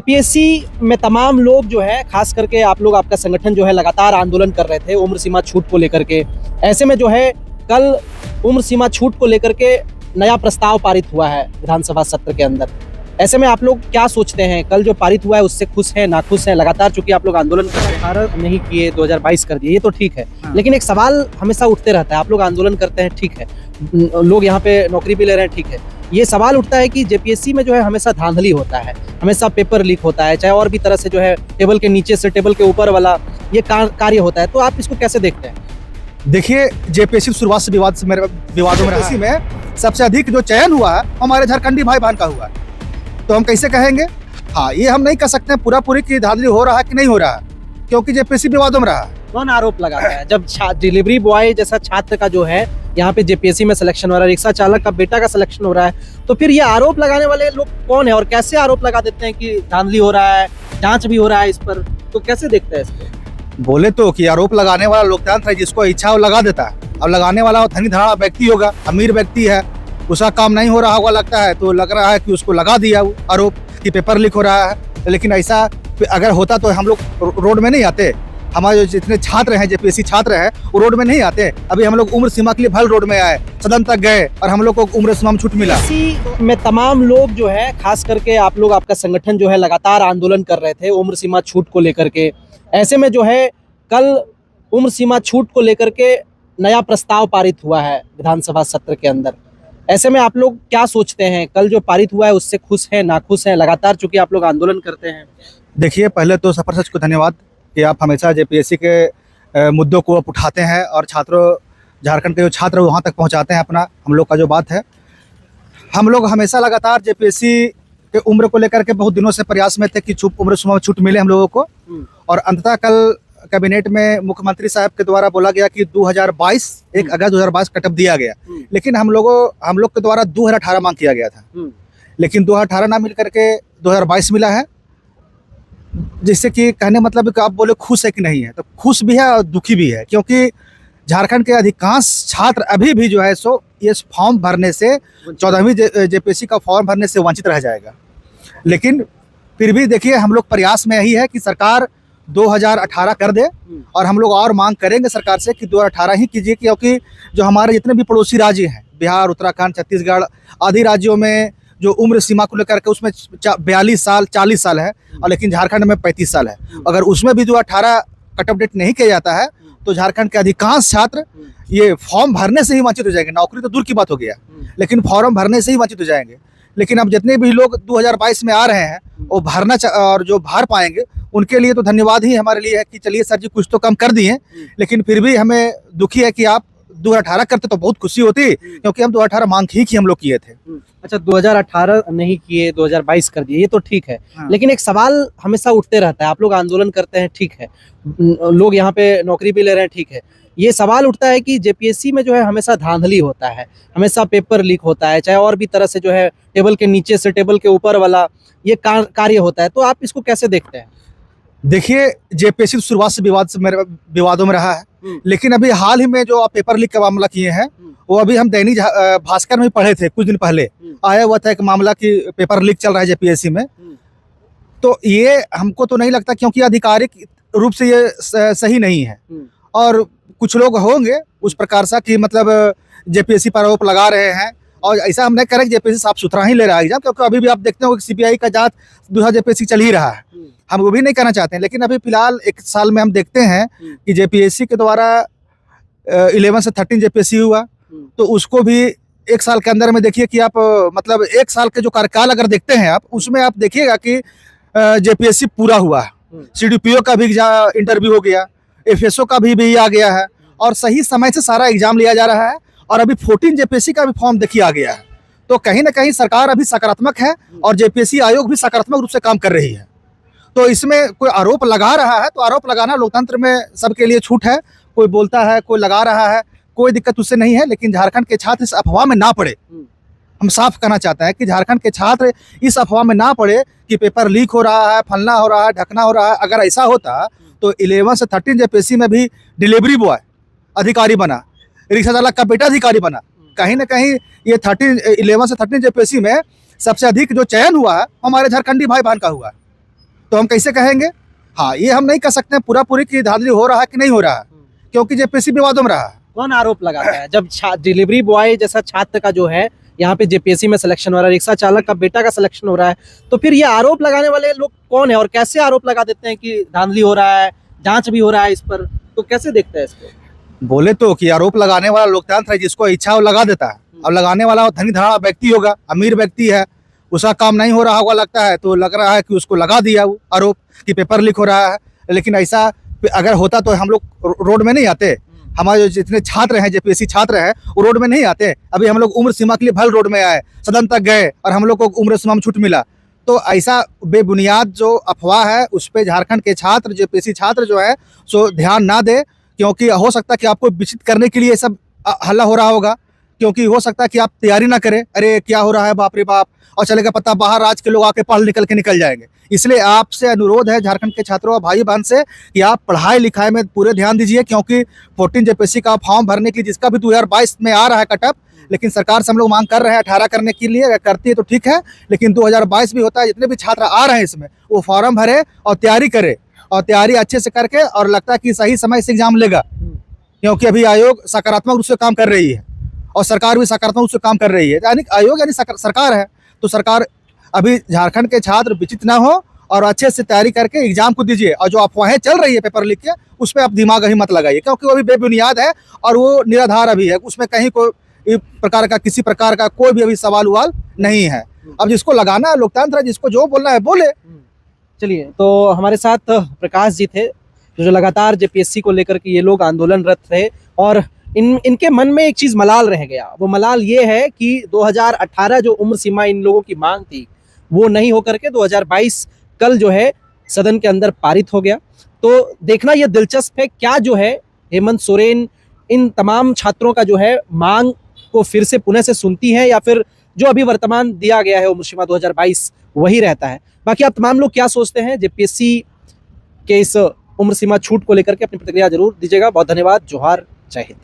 JPSC में तमाम लोग जो है, खास करके आप लोग, आपका संगठन जो है लगातार आंदोलन कर रहे थे उम्र सीमा छूट को लेकर के। ऐसे में जो है कल उम्र सीमा छूट को लेकर के नया प्रस्ताव पारित हुआ है विधानसभा सत्र के अंदर। ऐसे में आप लोग क्या सोचते हैं, कल जो पारित हुआ है उससे खुश हैं, नाखुश हैं? लगातार चूंकि आप लोग आंदोलन कर रहे हैं, 18 नहीं किए 2022 कर दिए, ये तो ठीक है। लेकिन एक सवाल हमेशा उठते रहता है, आप लोग आंदोलन करते हैं, ठीक है, लोग यहाँ पे नौकरी भी ले रहे हैं, ठीक है, ये सवाल उठता है कि जेपीएससी में जो है हमेशा धांधली होता है, हमेशा पेपर लीक होता है, चाहे और भी तरह से जो है टेबल के नीचे से टेबल के ऊपर वाला ये कार्य होता है, तो आप इसको कैसे देखते हैं? देखिए, जेपीएससी शुरुआत से विवादों में रहा में सबसे अधिक जो चयन हुआ है हमारे झारखंडी भाई बहन का हुआ है, तो हम कैसे कहेंगे? हाँ, ये हम नहीं कह सकते हैं पूरा पूरी की धांधली हो रहा है कि नहीं हो रहा है, क्योंकि जेपीएससी विवादों में रहा है। कौन आरोप लगाता है? जब डिलीवरी बॉय जैसा छात्र का जो है यहाँ पे जेपीएससी में सिलेक्शन हो रहा है, रिक्शा चालक का बेटा का सिलेक्शन हो रहा है, तो फिर ये आरोप लगाने वाले लोग कौन है और कैसे आरोप लगा देते हैं कि धांधली हो रहा है, जांच भी हो रहा है इस पर, तो कैसे देखते हैं इसको? बोले तो कि आरोप लगाने वाला लोकतंत्र है, जिसको इच्छा वो लगा देता है। अब लगाने वाला वो धनी धनाढ़ व्यक्ति होगा, अमीर व्यक्ति है, उसका काम नहीं हो रहा होगा लगता है, तो लग रहा है कि उसको लगा दिया वो आरोप कि पेपर लीक हो रहा है। लेकिन ऐसा अगर होता तो हम लोग रोड में नहीं आते, हमारे जो जितने छात्र हैं, जेपीएससी छात्र हैं, वो रोड में नहीं आते। अभी हम लोग उम्र सीमा के लिए भल रोड में आए, सदन तक गए और हम लोग को उम्र सीमा में छूट मिला। जेपीएससी में तमाम लोग जो है, खास करके आप लोग, आपका संगठन जो है लगातार आंदोलन कर रहे थे उम्र सीमा छूट को लेकर के। ऐसे में जो है कल उम्र सीमा छूट को लेकर के नया प्रस्ताव पारित हुआ है विधानसभा सत्र के अंदर। ऐसे में आप लोग क्या सोचते हैं, कल जो पारित हुआ है उससे खुश हैं, नाखुश हैं? लगातार चूंकि आप लोग आंदोलन करते हैं। देखिए, पहले तो सफर सच को धन्यवाद कि आप हमेशा जेपीएससी के मुद्दों को आप उठाते हैं और छात्रों, झारखंड के जो छात्र वहाँ तक पहुँचाते हैं अपना हम लोग का जो बात है। हम लोग हमेशा लगातार जेपीएससी के उम्र को लेकर के बहुत दिनों से प्रयास में थे कि उम्र सीमा में छूट मिले हम लोगों को, और अंततः कल कैबिनेट में मुख्यमंत्री साहब के द्वारा बोला गया कि 2022 1 अगस्त 2022 कटअप दिया गया। लेकिन हम लोग के द्वारा 2018 मांग किया गया था, लेकिन 2018 ना मिल करके 2022 मिला है, जिससे कि कहने मतलब कि आप बोले खुश है कि नहीं है, तो खुश भी है और दुखी भी है, क्योंकि झारखंड के अधिकांश छात्र अभी भी जो है सो ये फॉर्म भरने से 14वीं जेपीएससी का फॉर्म भरने से वंचित रह जाएगा। लेकिन फिर भी देखिए, हम लोग प्रयास में यही है कि सरकार 2018 कर दे, और हम लोग और मांग करेंगे सरकार से कि 2018 ही कीजिए, क्योंकि जो हमारे जितने भी पड़ोसी राज्य हैं, बिहार, उत्तराखंड, छत्तीसगढ़ आदि राज्यों में जो उम्र सीमा को लेकर के उसमें 42 साल 40 साल है, और लेकिन झारखंड में 35 साल है। अगर उसमें भी 2018 कट ऑफ डेट नहीं किया जाता है तो झारखंड के अधिकांश छात्र ये फॉर्म भरने से ही वंचित हो जाएंगे। नौकरी तो दूर की बात हो गया, लेकिन फॉर्म भरने से ही वंचित हो जाएंगे। लेकिन अब जितने भी लोग 2022 में आ रहे हैं वो भरना और जो भर पाएंगे उनके लिए तो धन्यवाद ही हमारे लिए है कि चलिए सर जी कुछ तो कम कर दिए। लेकिन फिर भी हमें दुखी है कि आप 2018 करते तो बहुत खुशी होती, क्योंकि हम 2018 मांग ही हम लोग किए थे। अच्छा, 2018 नहीं किए 2022 कर दिए, ये तो ठीक है। लेकिन एक सवाल हमेशा उठते रहता है, आप लोग आंदोलन करते हैं, ठीक है, लोग यहाँ पे नौकरी भी ले रहे हैं, ठीक है, ये सवाल उठता है कि जेपीएससी में जो है हमेशा धांधली होता है, हमेशा पेपर लीक होता है, चाहे और भी तरह से जो है टेबल के नीचे से टेबल के ऊपर वाला ये कार्य होता है, तो आप इसको कैसे देखते हैं? देखिए, जेपीएससी शुरुआत से विवादों में रहा है, लेकिन अभी हाल ही में जो आप पेपर लीक का मामला किए हैं, वो अभी हम दैनिक भास्कर में पढ़े थे, कुछ दिन पहले आया हुआ था एक मामला कि पेपर लीक चल रहा है जेपीएससी में। तो ये हमको तो नहीं लगता, क्योंकि आधिकारिक रूप से ये सही नहीं है, और कुछ लोग होंगे उस प्रकार सा कि मतलब जेपीएससी पर आरोप लगा रहे हैं, और ऐसा हम नहीं करें कि जेपीएससी साफ सुथरा ही ले रहा है एग्जाम, क्योंकि अभी भी आप देखते हो कि सीबीआई का जांच दूसरा जेपीएससी चल ही रहा है, हम वो भी नहीं करना चाहते हैं। लेकिन अभी फिलहाल 1 साल में हम देखते हैं कि जेपीएससी के द्वारा 11 से 13 जेपीएससी हुआ, तो उसको भी 1 साल के अंदर में देखिए कि आप मतलब 1 साल के जो कार्यकाल अगर देखते हैं आप, उसमें आप देखिएगा कि जेपीएससी पूरा हुआ है, सीडीपीओ का भी इंटरव्यू हो गया, एफएसओ का भी आ गया है, और सही समय से सारा एग्जाम लिया जा रहा है, और अभी 14 जेपीएससी का भी फॉर्म देखिए आ गया है। तो कहीं ना कहीं सरकार अभी सकारात्मक है, और जेपीएससी आयोग भी सकारात्मक रूप से काम कर रही है। तो इसमें कोई आरोप लगा रहा है तो आरोप लगाना लोकतंत्र में सबके लिए छूट है, कोई बोलता है, कोई लगा रहा है, कोई दिक्कत उससे नहीं है। लेकिन झारखंड के छात्र इस अफवाह में ना पड़े, हम साफ कहना चाहते हैं कि झारखंड के छात्र इस अफवाह में ना पड़े कि पेपर लीक हो रहा है, फलना हो रहा है, ढकना हो रहा है। अगर ऐसा होता तो 11 से 13 जेपीएससी में भी डिलीवरी बॉय अधिकारी बना, रिक्शा चालक का बेटा अधिकारी बना। कहीं ना कहीं ये 11 से 13 जेपीएससी में सबसे अधिक जो चयन हुआ है हमारे झारखंडी भाई बहन का हुआ है। तो हम कैसे कहेंगे? हाँ, ये हम नहीं कह सकते हैं पूरा पूरी की धांधली हो रहा है कि नहीं हो रहा है, क्योंकि जेपीएससी विवादों में रहा है। कौन आरोप लगाता है? जब डिलीवरी बॉय जैसा छात्र का जो है यहाँ पे जेपीएससी में सिलेक्शन हो रहा है, रिक्शा चालक का बेटा का सिलेक्शन हो रहा है, तो फिर ये आरोप लगाने वाले लोग कौन है और कैसे आरोप लगा देते हैं कि धांधली हो रहा है, जांच भी हो रहा है इस पर, तो कैसे देखते हैं इसको? बोले तो कि आरोप लगाने वाला लोकतंत्र है, जिसको इच्छा वो लगा देता है। अब लगाने वाला धनी धनाढ़ा व्यक्ति होगा, अमीर व्यक्ति है, उसका काम नहीं हो रहा होगा लगता है, तो लग रहा है कि उसको लगा दिया वो आरोप कि पेपर लीक हो रहा है। लेकिन ऐसा अगर होता तो हम लोग रोड में नहीं आते। हमारे जो जितने छात्र हैं, जेपीएससी छात्र हैं, वो रोड में नहीं आते। अभी हम लोग उम्र सीमा के लिए भल रोड में आए, सदन तक गए और हम लोग को उम्र सीमा में छूट मिला। तो ऐसा बेबुनियाद जो अफवाह है उस पर झारखंड के छात्र, जेपीएससी छात्र जो है सो ध्यान ना दे, क्योंकि हो सकता है कि आपको विचलित करने के लिए सब हल्ला हो रहा होगा, क्योंकि हो सकता है कि आप तैयारी ना करें, अरे क्या हो रहा है बाप रे बाप, और चलेगा पता बाहर राज्य के लोग आके पढ़ निकल के निकल जाएंगे। इसलिए आपसे अनुरोध है झारखंड के छात्रों और भाई बहन से कि आप पढ़ाई लिखाई में पूरे ध्यान दीजिए, क्योंकि 14 जेपीएससी का फॉर्म भरने के लिए जिसका भी 2022 में आ रहा है कटअप, लेकिन सरकार से हम लोग मांग कर रहे हैं 18 करने के लिए, अगर करती है तो ठीक है, लेकिन 2022 भी होता है। जितने भी छात्र आ रहे हैं इसमें वो फॉर्म भरे और तैयारी करे, और तैयारी अच्छे से करके, और लगता है कि सही समय से एग्जाम लेगा, क्योंकि अभी आयोग सकारात्मक रूप से काम कर रही है और सरकार भी सकारात्मक रूप से काम कर रही है। यानी आयोग यानी सरकार है, तो सरकार अभी झारखंड के छात्र विचलित ना हो और अच्छे से तैयारी करके एग्जाम को दीजिए। और जो अफवाहें चल रही है पेपर लीक के, उस पर आप दिमाग ही मत लगाइए, क्योंकि वो अभी बेबुनियाद है और वो निराधार अभी है, उसमें कहीं कोई प्रकार का किसी प्रकार का कोई भी अभी सवाल उवाल नहीं है। अब जिसको लगाना है लोकतंत्र है, जिसको जो बोलना है बोले। चलिए, तो हमारे साथ प्रकाश जी थे जो लगातार जेपीएससी को लेकर के ये लोग आंदोलनरत रहे, और इनके मन में एक चीज मलाल रह गया। वो मलाल ये है कि 2018 जो उम्र सीमा इन लोगों की मांग थी वो नहीं होकर के 2022 कल जो है सदन के अंदर पारित हो गया। तो देखना यह दिलचस्प है, क्या जो है हेमंत सोरेन इन तमाम छात्रों का जो है मांग को फिर से पुनः से सुनती है, या फिर जो अभी वर्तमान दिया गया है उम्र सीमा 2022 वही रहता है। बाकी आप तमाम लोग क्या सोचते हैं जेपीएससी के इस उम्र सीमा छूट को लेकर के अपनी प्रतिक्रिया जरूर दीजिएगा। बहुत धन्यवाद। जोहार, जय हिंद।